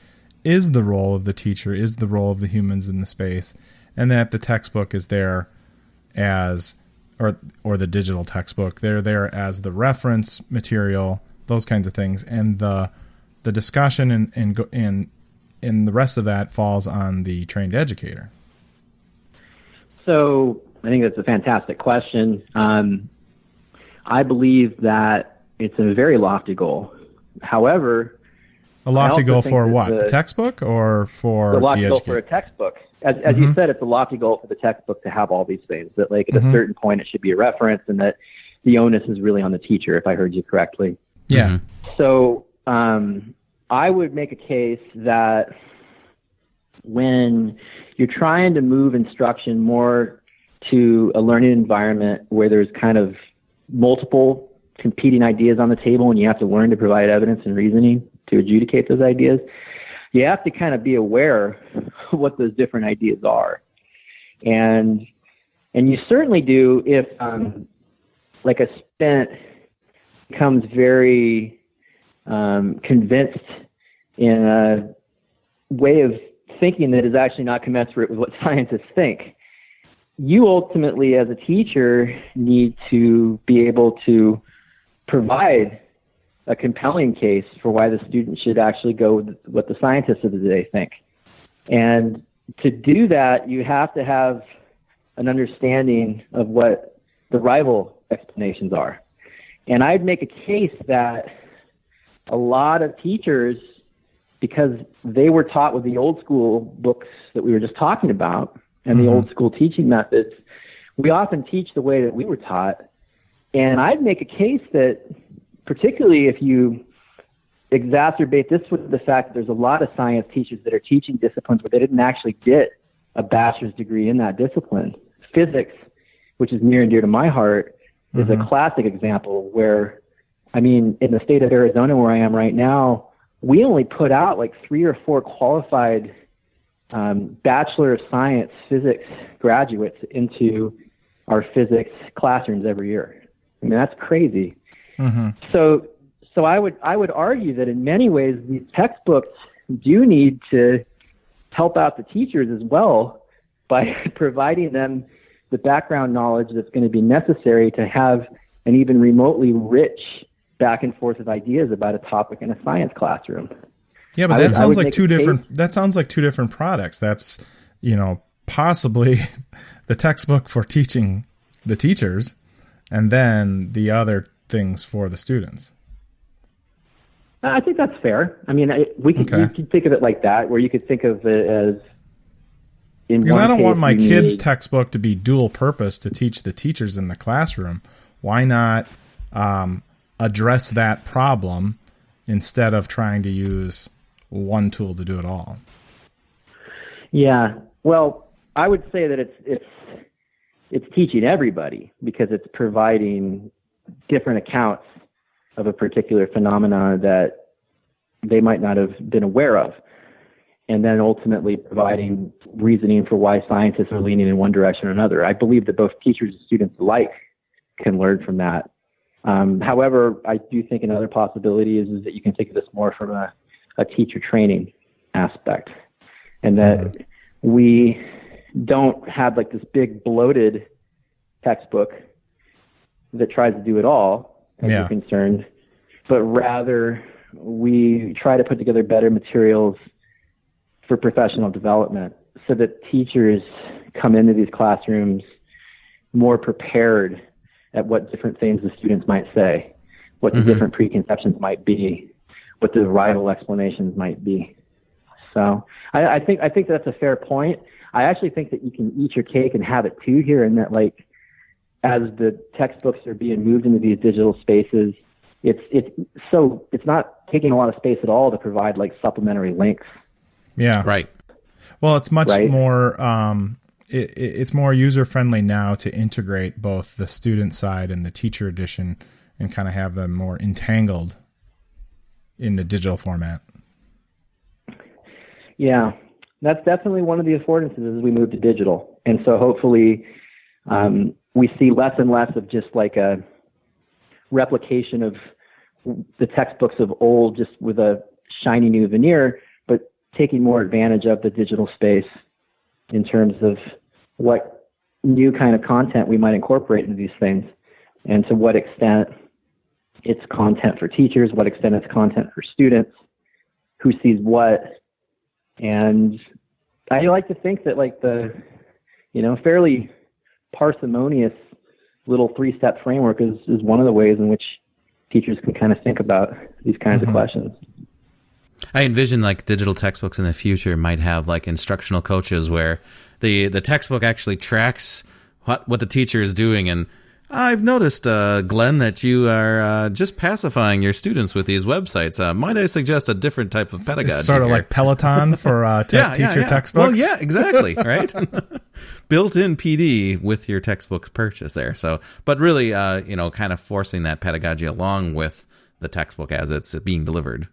is the role of the teacher, is the role of the humans in the space, and that the textbook is there as, or the digital textbook, they're there as the reference material, those kinds of things, and the discussion and the rest of that falls on the trained educator? So I think that's a fantastic question. I believe that it's a very lofty goal. However, a lofty goal for what? The textbook or for the lofty the goal for a textbook? As you said, it's a lofty goal for the textbook to have all these things. That like at a certain point it should be a reference, and that the onus is really on the teacher, if I heard you correctly. Yeah. So I would make a case that when you're trying to move instruction more to a learning environment where there's kind of multiple competing ideas on the table and you have to learn to provide evidence and reasoning to adjudicate those ideas, you have to kind of be aware of what those different ideas are. And you certainly do if like a student becomes very convinced in a way of thinking that is actually not commensurate with what scientists think. You ultimately, as a teacher, need to be able to provide a compelling case for why the student should actually go with what the scientists of the day think. And to do that, you have to have an understanding of what the rival explanations are. And I'd make a case that a lot of teachers, because they were taught with the old school books that we were just talking about and the old school teaching methods, we often teach the way that we were taught. And I'd make a case that, particularly if you exacerbate this with the fact that there's a lot of science teachers that are teaching disciplines where they didn't actually get a bachelor's degree in that discipline. Physics, which is near and dear to my heart, is a classic example where, I mean, in the state of Arizona where I am right now, we only put out like 3 or 4 qualified Bachelor of Science physics graduates into our physics classrooms every year. I mean, that's crazy. So I would argue that in many ways these textbooks do need to help out the teachers as well by providing them the background knowledge that's going to be necessary to have an even remotely rich back and forth of ideas about a topic in a science classroom. Yeah, but that sounds like two different. That sounds like two different products. That's, possibly the textbook for teaching the teachers, and then the other things for the students. I think that's fair. I mean, you could think of it like that, where you could think of it as because I don't want my kids' textbook to be dual purpose to teach the teachers in the classroom. Why not address that problem instead of trying to use one tool to do it all? Yeah, well, I would say that it's teaching everybody because it's providing different accounts of a particular phenomena that they might not have been aware of, and then ultimately providing reasoning for why scientists are leaning in one direction or another. I believe that both teachers and students alike can learn from that. However, I do think another possibility is that you can think of this more from a teacher training aspect, and that we don't have like this big bloated textbook that tries to do it all, as you're concerned, but rather we try to put together better materials for professional development so that teachers come into these classrooms more prepared at what different things the students might say, what the different preconceptions might be, what the rival explanations might be. So I think that's a fair point. I actually think that you can eat your cake and have it too here, in that, like, as the textbooks are being moved into these digital spaces, it's not taking a lot of space at all to provide like supplementary links. Yeah. Right. Well, it's much more it's more user friendly now to integrate both the student side and the teacher edition and kind of have them more entangled in the digital format. Yeah. That's definitely one of the affordances as we move to digital. And so hopefully we see less and less of just like a replication of the textbooks of old just with a shiny new veneer, but taking more advantage of the digital space in terms of what new kind of content we might incorporate into these things, and to what extent it's content for teachers, what extent it's content for students, who sees what. And I like to think that like the, fairly parsimonious little 3-step framework is one of the ways in which teachers can kind of think about these kinds of questions. I envision like digital textbooks in the future might have like instructional coaches where the textbook actually tracks what the teacher is doing. And I've noticed, Glenn, that you are just pacifying your students with these websites. Might I suggest a different type of pedagogy? It's sort of like Peloton for teacher textbooks. Well, yeah, exactly, right? Built-in PD with your textbook purchase there. So, but really, kind of forcing that pedagogy along with the textbook as it's being delivered.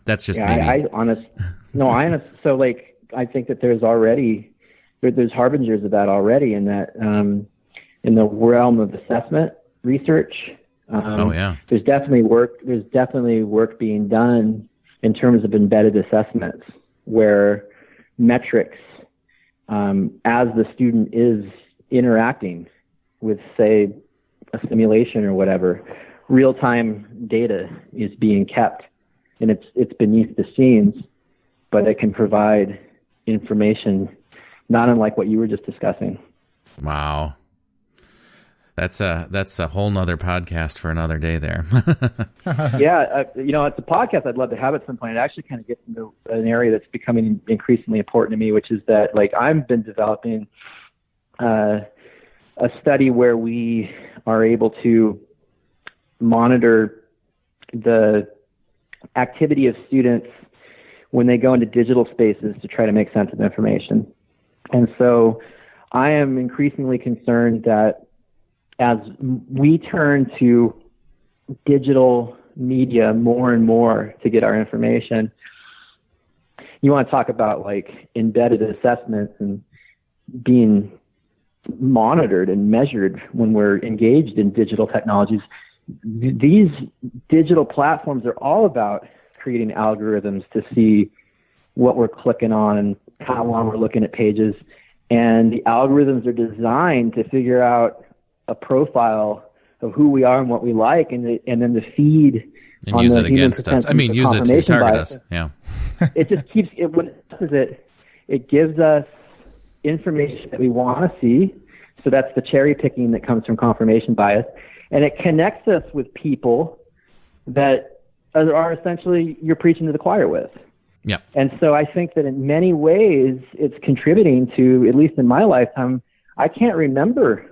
That's just maybe. So like, I think that there's harbingers of that already, in that in the realm of assessment research. There's definitely work being done in terms of embedded assessments where metrics, as the student is interacting with, say, a simulation or whatever, real-time data is being kept, and it's beneath the scenes, but it can provide information not unlike what you were just discussing. Wow. That's a whole nother podcast for another day there. Yeah, it's a podcast I'd love to have at some point. It actually kind of gets into an area that's becoming increasingly important to me, which is that, like, I've been developing a study where we are able to monitor the activity of students when they go into digital spaces to try to make sense of information. And so I am increasingly concerned that as we turn to digital media more and more to get our information, you want to talk about like embedded assessments and being monitored and measured when we're engaged in digital technologies. These digital platforms are all about creating algorithms to see what we're clicking on and how long we're looking at pages. And the algorithms are designed to figure out a profile of who we are and what we like, and then the feed and use it against us. I mean, use it to target us. Yeah. It just keeps it. What it does is it gives us information that we want to see. So that's the cherry picking that comes from confirmation bias, and it connects us with people that are essentially you're preaching to the choir with. Yeah. And so I think that in many ways it's contributing to, at least in my lifetime, I can't remember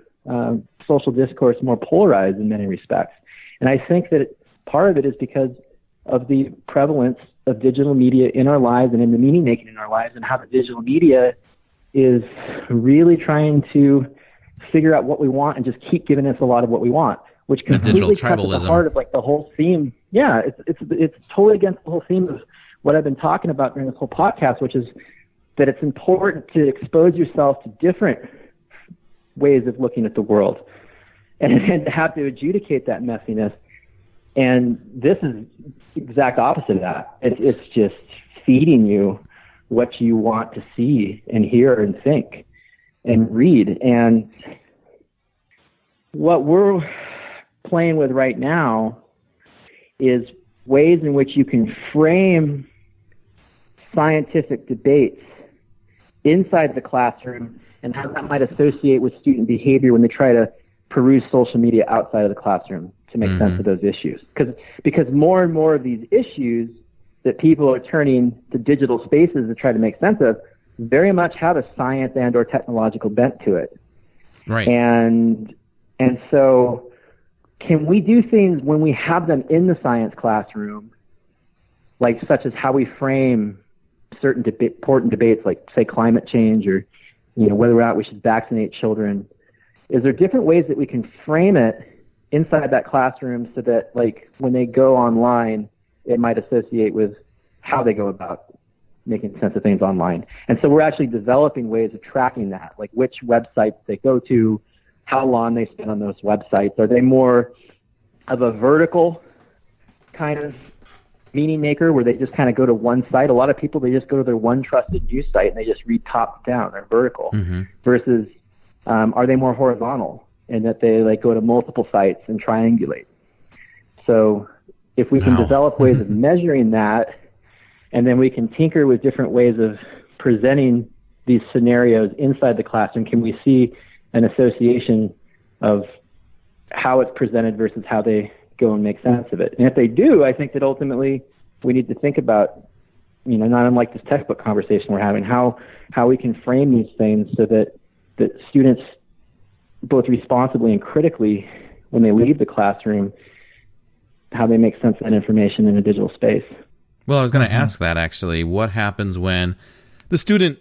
social discourse more polarized in many respects. And I think that part of it is because of the prevalence of digital media in our lives and in the meaning making in our lives, and how the digital media is really trying to figure out what we want and just keep giving us a lot of what we want, which completely cuts at the heart of like the whole theme. Yeah, it's totally against the whole theme of what I've been talking about during this whole podcast, which is that it's important to expose yourself to different ways of looking at the world and to have to adjudicate that messiness. And this is the exact opposite of that. It's just feeding you what you want to see and hear and think and read. And what we're playing with right now is ways in which you can frame scientific debates inside the classroom and how that might associate with student behavior when they try to peruse social media outside of the classroom to make sense of those issues. Because more and more of these issues that people are turning to digital spaces to try to make sense of very much have a science and or technological bent to it. Right. And so can we do things when we have them in the science classroom, like such as how we frame certain important debates, like say climate change or whether or not we should vaccinate children? Is there different ways that we can frame it inside that classroom so that, like, when they go online, it might associate with how they go about making sense of things online? And so we're actually developing ways of tracking that, like which websites they go to, how long they spend on those websites. Are they more of a vertical kind of meaning maker where they just kind of go to one site? A lot of people, they just go to their one trusted news site and they just read top down. They're vertical. Versus are they more horizontal in that they like go to multiple sites and triangulate? So if we can develop ways of measuring that, and then we can tinker with different ways of presenting these scenarios inside the classroom, can we see an association of how it's presented versus how they go and make sense of it? And if they do, I think that ultimately we need to think about, not unlike this textbook conversation we're having, how we can frame these things so that students, both responsibly and critically, when they leave the classroom, how they make sense of that information in a digital space. Well, I was going to ask that actually. What happens when the student,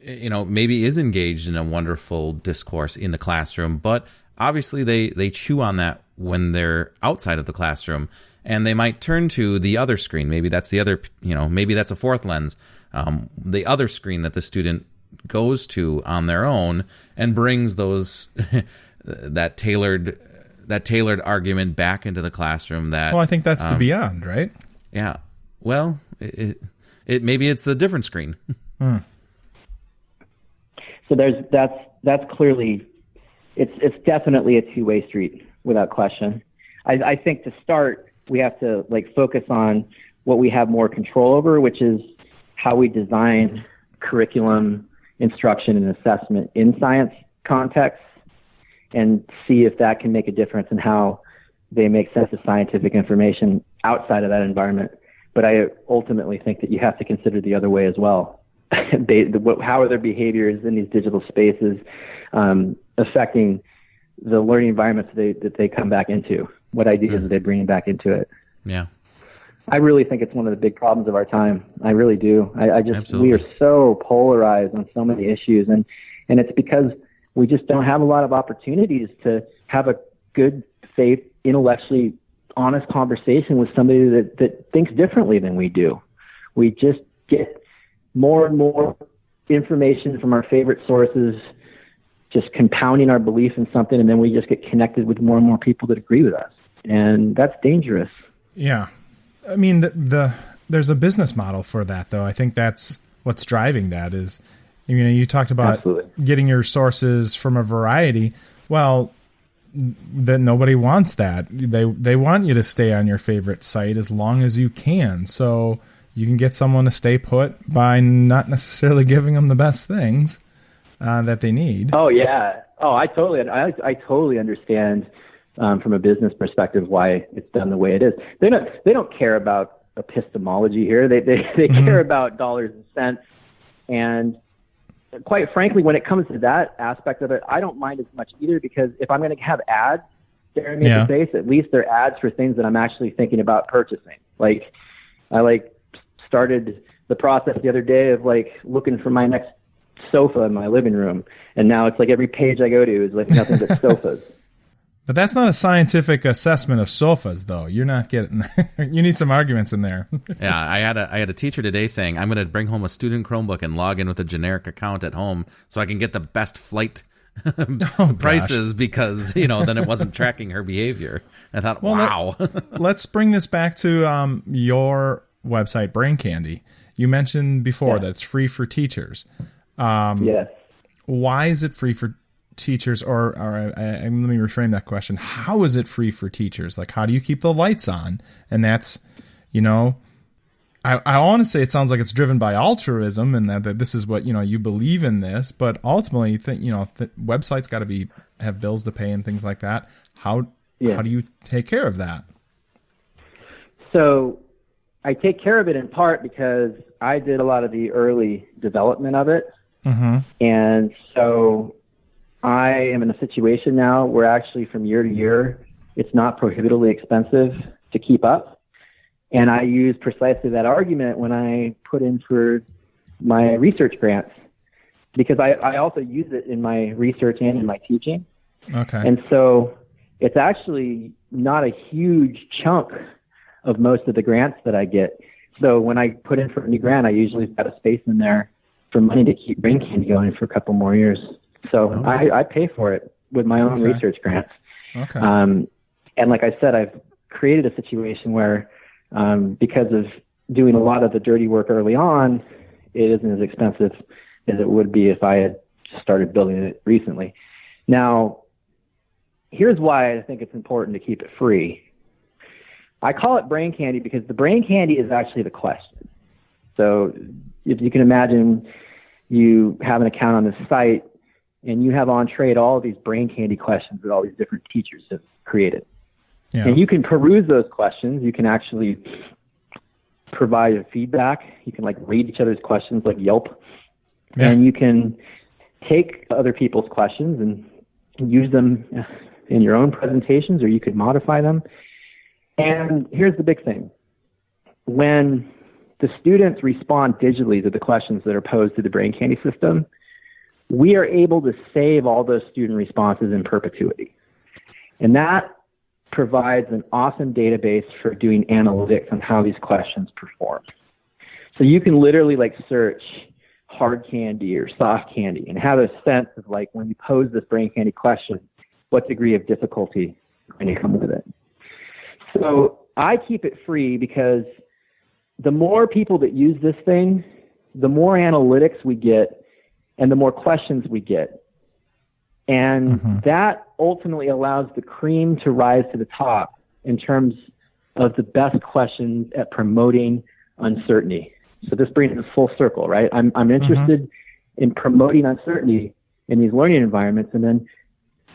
maybe is engaged in a wonderful discourse in the classroom, but obviously they chew on that when they're outside of the classroom, and they might turn to the other screen. Maybe that's the other, maybe that's a fourth lens, the other screen that the student goes to on their own and brings those that tailored argument back into the classroom. Well, I think that's the beyond, right? Yeah. Well, it maybe it's a different screen. So that's clearly, it's definitely a two-way street without question. I think to start, we have to like focus on what we have more control over, which is how we design curriculum, instruction, and assessment in science contexts, and see if that can make a difference in how they make sense of scientific information outside of that environment. But I ultimately think that you have to consider the other way as well. How are their behaviors in these digital spaces affecting the learning environments that they come back into? What ideas are they bringing back into it? Yeah. I really think it's one of the big problems of our time. I really do. I just, Absolutely. we are so polarized on so many issues, and it's because we just don't have a lot of opportunities to have a good, faith, intellectually honest conversation with somebody that thinks differently than we do. We just get more and more information from our favorite sources, just compounding our belief in something, and then we just get connected with more and more people that agree with us. And that's dangerous. Yeah. I mean, there's a business model for that, though. I think that's what's driving that is, you talked about Absolutely. getting your sources from a variety. Well, then nobody wants that. They want you to stay on your favorite site as long as you can. So you can get someone to stay put by not necessarily giving them the best things that they need. Oh, yeah. Oh, I totally understand from a business perspective why it's done the way it is. They don't care about epistemology here. They care about dollars and cents. And quite frankly, when it comes to that aspect of it, I don't mind as much either, because if I'm going to have ads staring me in the face, at least they're ads for things that I'm actually thinking about purchasing. Like, I started the process the other day of looking for my next sofa in my living room, and now it's every page I go to is nothing but sofas. But that's not a scientific assessment of sofas, though. You're not getting. You need some arguments in there. Yeah, I had a teacher today saying, I'm going to bring home a student Chromebook and log in with a generic account at home so I can get the best flight prices, because then it wasn't tracking her behavior. I thought, wow. Let's bring this back to your website, Braincandy. You mentioned before that it's free for teachers. Yes. Why is it free for teachers? Or let me reframe that question. How is it free for teachers? How do you keep the lights on? And that's, I want to say it sounds like it's driven by altruism, and that this is what, you believe in this, but ultimately, websites got to have bills to pay and things like that. How do you take care of that? So I take care of it in part because I did a lot of the early development of it. Mm-hmm. And so I am in a situation now where actually from year to year, it's not prohibitively expensive to keep up. And I use precisely that argument when I put in for my research grants, because I also use it in my research and in my teaching. Okay. And so it's actually not a huge chunk of most of the grants that I get. So when I put in for a new grant, I usually got a space in there for money to keep Braincandy going for a couple more years. So I pay for it with my own research grants. Okay. And like I said, I've created a situation where, because of doing a lot of the dirty work early on, it isn't as expensive as it would be if I had started building it recently. Now, here's why I think it's important to keep it free. I call it Braincandy because the Braincandy is actually the question. So if you can imagine, you have an account on this site and you have on trade all of these Braincandy questions that all these different teachers have created. Yeah. And you can peruse those questions. You can actually provide feedback. You can read each other's questions like Yelp. Yeah. And you can take other people's questions and use them in your own presentations, or you could modify them. And here's the big thing. When the students respond digitally to the questions that are posed to the Braincandy system, we are able to save all those student responses in perpetuity. And that provides an awesome database for doing analytics on how these questions perform. So you can literally search hard candy or soft candy and have a sense of when you pose this Braincandy question, what degree of difficulty can you come with it. So I keep it free because the more people that use this thing, the more analytics we get and the more questions we get. And that ultimately allows the cream to rise to the top in terms of the best questions at promoting uncertainty. So this brings us full circle, right? I'm interested in promoting uncertainty in these learning environments, and then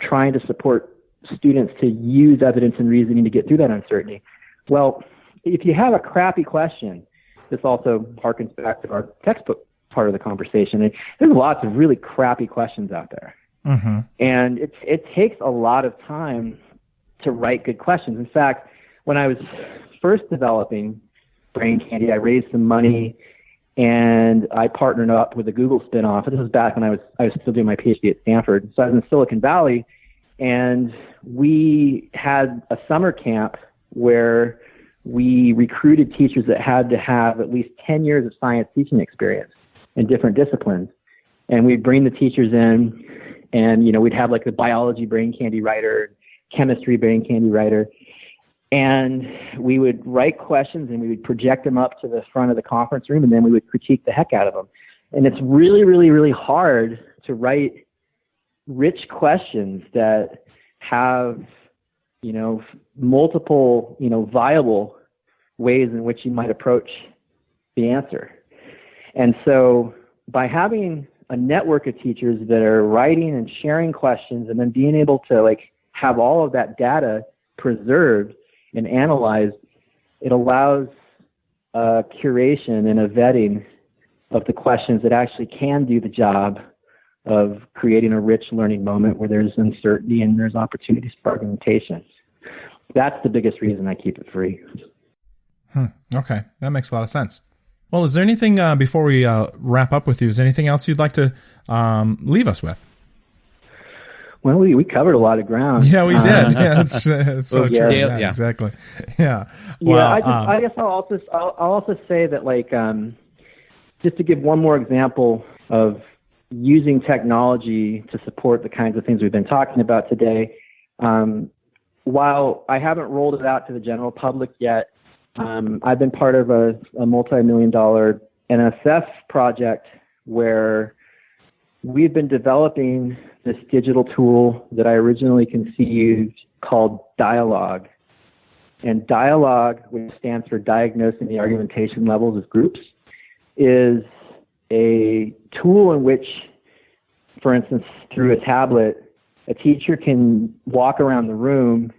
trying to support students to use evidence and reasoning to get through that uncertainty. Well, if you have a crappy question, this also harkens back to our textbook part of the conversation. And there's lots of really crappy questions out there. And it takes a lot of time to write good questions. In fact, when I was first developing Braincandy, I raised some money and I partnered up with a Google spinoff. This was back when I was still doing my PhD at Stanford. So I was in Silicon Valley, and we had a summer camp where we recruited teachers that had to have at least 10 years of science teaching experience in different disciplines. And we'd bring the teachers in, and, we'd have like the biology Braincandy writer, chemistry Braincandy writer, and we would write questions and we would project them up to the front of the conference room, and then we would critique the heck out of them. And it's really, really, really hard to write rich questions that have, multiple, viable ways in which you might approach the answer. And so by having a network of teachers that are writing and sharing questions, and then being able to have all of that data preserved and analyzed, it allows a curation and a vetting of the questions that actually can do the job of creating a rich learning moment where there's uncertainty and there's opportunities for argumentation. That's the biggest reason I keep it free. Okay, that makes a lot of sense. Well, is there anything, before we wrap up with you, is there anything else you'd like to leave us with? Well, we covered a lot of ground. Yeah, we did. Yeah, it's so true. Yeah, exactly. Yeah. Well, I guess I'll also say that, just to give one more example of using technology to support the kinds of things we've been talking about today, while I haven't rolled it out to the general public yet, I've been part of a multi-million-dollar NSF project where we've been developing this digital tool that I originally conceived called Dialogue. And Dialogue, which stands for Diagnosing the Argumentation Levels of Groups, is a tool in which, for instance, through a tablet, a teacher can walk around the room,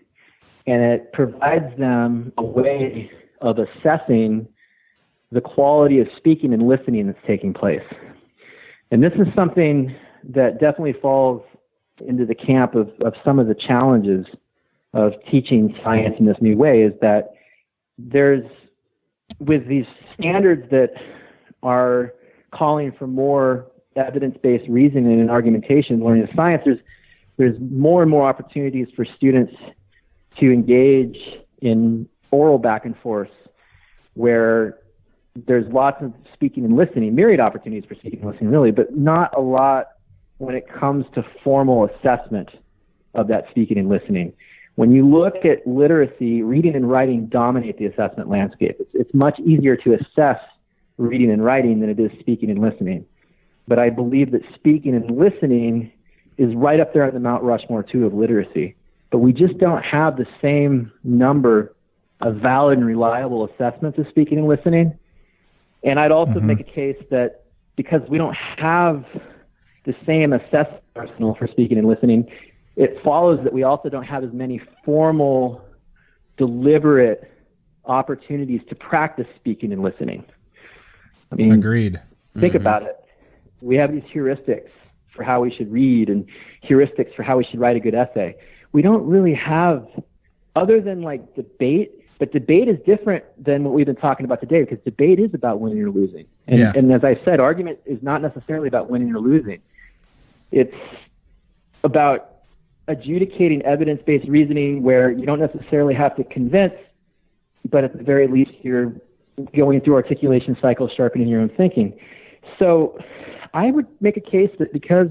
and it provides them a way of assessing the quality of speaking and listening that's taking place. And this is something that definitely falls into the camp of some of the challenges of teaching science in this new way, is that there's, with these standards that are calling for more evidence-based reasoning and argumentation, learning of science, there's more and more opportunities for students to engage in oral back and forth, where there's lots of speaking and listening, myriad opportunities for speaking and listening, really, but not a lot when it comes to formal assessment of that speaking and listening. When you look at literacy, reading and writing dominate the assessment landscape. It's much easier to assess reading and writing than it is speaking and listening. But I believe that speaking and listening is right up there at the Mount Rushmore, too, of literacy. But we just don't have the same number of valid and reliable assessments of speaking and listening. And I'd also make a case that because we don't have the same assessment arsenal for speaking and listening, it follows that we also don't have as many formal, deliberate opportunities to practice speaking and listening. I mean, agreed. Think about it. We have these heuristics for how we should read and heuristics for how we should write a good essay. We don't really have, other than debate, but debate is different than what we've been talking about today, because debate is about winning or losing. And as I said, argument is not necessarily about winning or losing. It's about adjudicating evidence-based reasoning where you don't necessarily have to convince, but at the very least you're going through articulation cycles, sharpening your own thinking. So I would make a case that because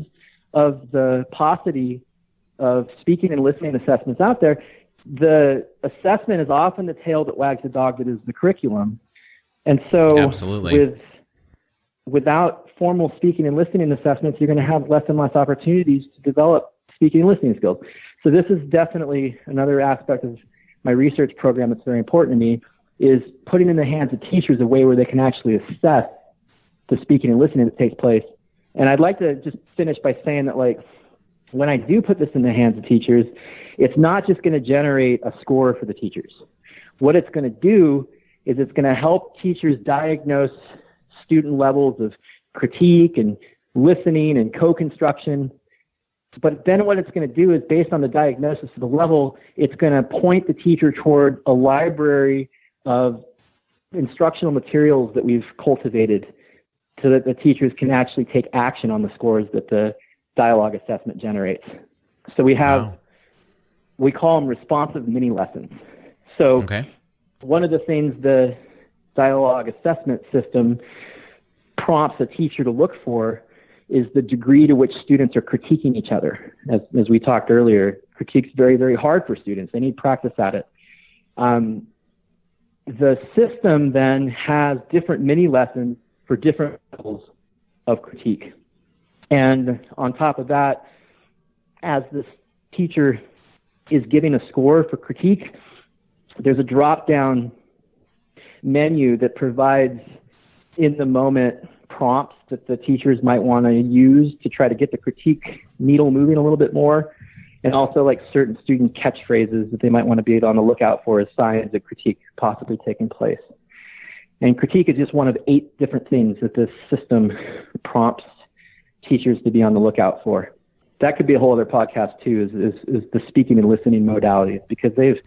of the paucity of speaking and listening assessments out there, the assessment is often the tail that wags the dog that is the curriculum. And so without formal speaking and listening assessments, you're going to have less and less opportunities to develop speaking and listening skills. So this is definitely another aspect of my research program that's very important to me, is putting in the hands of teachers a way where they can actually assess the speaking and listening that takes place. And I'd like to just finish by saying that, like, when I do put this in the hands of teachers, it's not just going to generate a score for the teachers. What it's going to do is it's going to help teachers diagnose student levels of critique and listening and co-construction. But then what it's going to do is, based on the diagnosis of the level, it's going to point the teacher toward a library of instructional materials that we've cultivated so that the teachers can actually take action on the scores that the dialogue assessment generates. So we have, we call them responsive mini lessons. So one of the things the dialogue assessment system prompts a teacher to look for is the degree to which students are critiquing each other. As we talked earlier, critique's very, very hard for students. They need practice at it. The system then has different mini lessons for different levels of critique. And on top of that, as this teacher is giving a score for critique, there's a drop-down menu that provides in-the-moment prompts that the teachers might want to use to try to get the critique needle moving a little bit more, and also like certain student catchphrases that they might want to be on the lookout for as signs of critique possibly taking place. And critique is just one of 8 different things that this system prompts teachers to be on the lookout for. That could be a whole other podcast too, is the speaking and listening modalities, because they've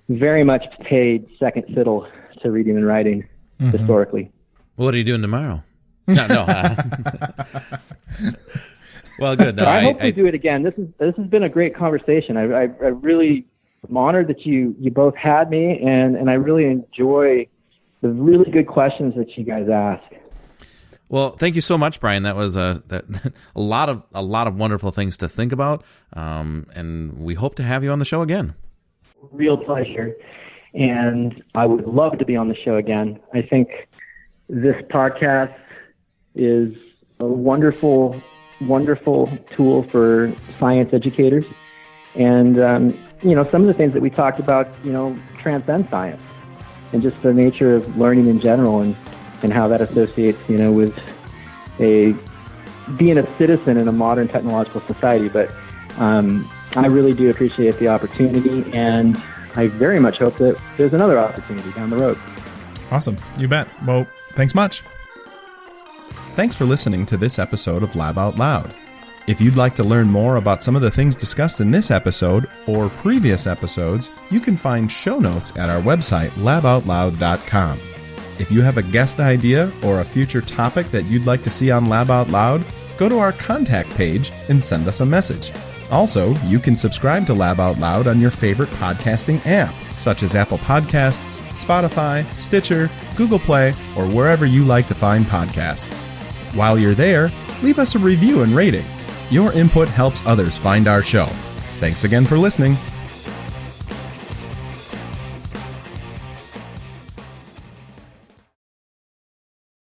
very much paid second fiddle to reading and writing historically. What are you doing tomorrow? No. Well, good. No, I hope we do it again. This has been a great conversation. I really am honored that you both had me, and I really enjoy the really good questions that you guys ask. Well, thank you so much, Bryan. That was a lot of wonderful things to think about, and we hope to have you on the show again. Real pleasure, and I would love to be on the show again. I think this podcast is a wonderful, wonderful tool for science educators, and some of the things that we talked about, transcend science and just the nature of learning in general, and how that associates, with being a citizen in a modern technological society. But I really do appreciate the opportunity, and I very much hope that there's another opportunity down the road. Awesome. You bet. Well, thanks much. Thanks for listening to this episode of Lab Out Loud. If you'd like to learn more about some of the things discussed in this episode or previous episodes, you can find show notes at our website, laboutloud.com. If you have a guest idea or a future topic that you'd like to see on Lab Out Loud, go to our contact page and send us a message. Also, you can subscribe to Lab Out Loud on your favorite podcasting app, such as Apple Podcasts, Spotify, Stitcher, Google Play, or wherever you like to find podcasts. While you're there, leave us a review and rating. Your input helps others find our show. Thanks again for listening.